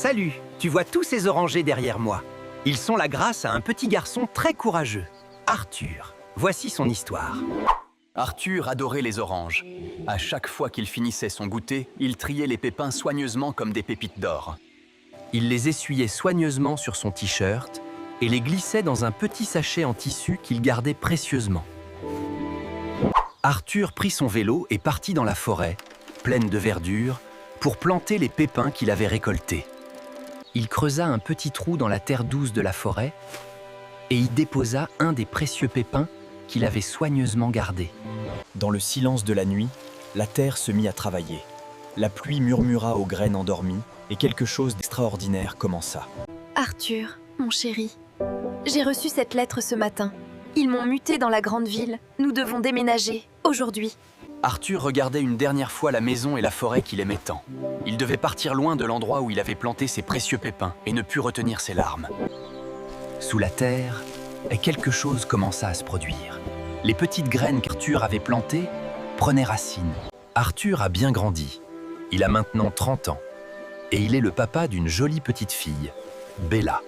Salut, tu vois tous ces orangers derrière moi. Ils sont la grâce à un petit garçon très courageux, Arthur. Voici son histoire. Arthur adorait les oranges. À chaque fois qu'il finissait son goûter, il triait les pépins soigneusement comme des pépites d'or. Il les essuyait soigneusement sur son t-shirt et les glissait dans un petit sachet en tissu qu'il gardait précieusement. Arthur prit son vélo et partit dans la forêt, pleine de verdure, pour planter les pépins qu'il avait récoltés. Il creusa un petit trou dans la terre douce de la forêt et y déposa un des précieux pépins qu'il avait soigneusement gardé. Dans le silence de la nuit, la terre se mit à travailler. La pluie murmura aux graines endormies et quelque chose d'extraordinaire commença. Arthur, mon chéri, j'ai reçu cette lettre ce matin. Ils m'ont muté dans la grande ville. Nous devons déménager, aujourd'hui. Arthur regardait une dernière fois la maison et la forêt qu'il aimait tant. Il devait partir loin de l'endroit où il avait planté ses précieux pépins et ne put retenir ses larmes. Sous la terre, quelque chose commença à se produire. Les petites graines qu'Arthur avait plantées prenaient racine. Arthur a bien grandi. Il a maintenant 30 ans. Et il est le papa d'une jolie petite fille, Bella.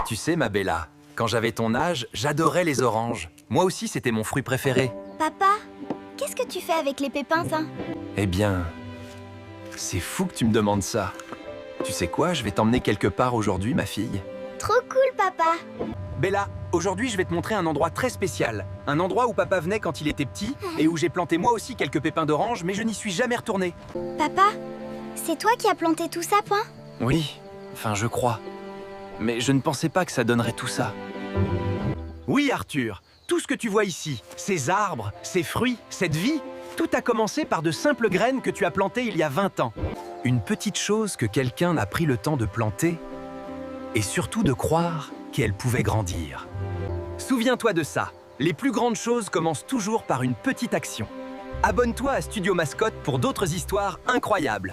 Tu sais, ma Bella, quand j'avais ton âge, j'adorais les oranges. Moi aussi, c'était mon fruit préféré. Papa, qu'est-ce que tu fais avec les pépins, ça? Eh bien, c'est fou que tu me demandes ça. Tu sais quoi, je vais t'emmener quelque part aujourd'hui, ma fille. Trop cool, papa. Bella, aujourd'hui, je vais te montrer un endroit très spécial. Un endroit où papa venait quand il était petit et où j'ai planté moi aussi quelques pépins d'orange, mais je n'y suis jamais retourné. Papa, c'est toi qui as planté tout ça, point? Oui, enfin, je crois. Mais je ne pensais pas que ça donnerait tout ça. Oui, Arthur, tout ce que tu vois ici, ces arbres, ces fruits, cette vie, tout a commencé par de simples graines que tu as plantées il y a 20 ans. Une petite chose que quelqu'un a pris le temps de planter et surtout de croire qu'elle pouvait grandir. Souviens-toi de ça, les plus grandes choses commencent toujours par une petite action. Abonne-toi à Studio Mascotte pour d'autres histoires incroyables.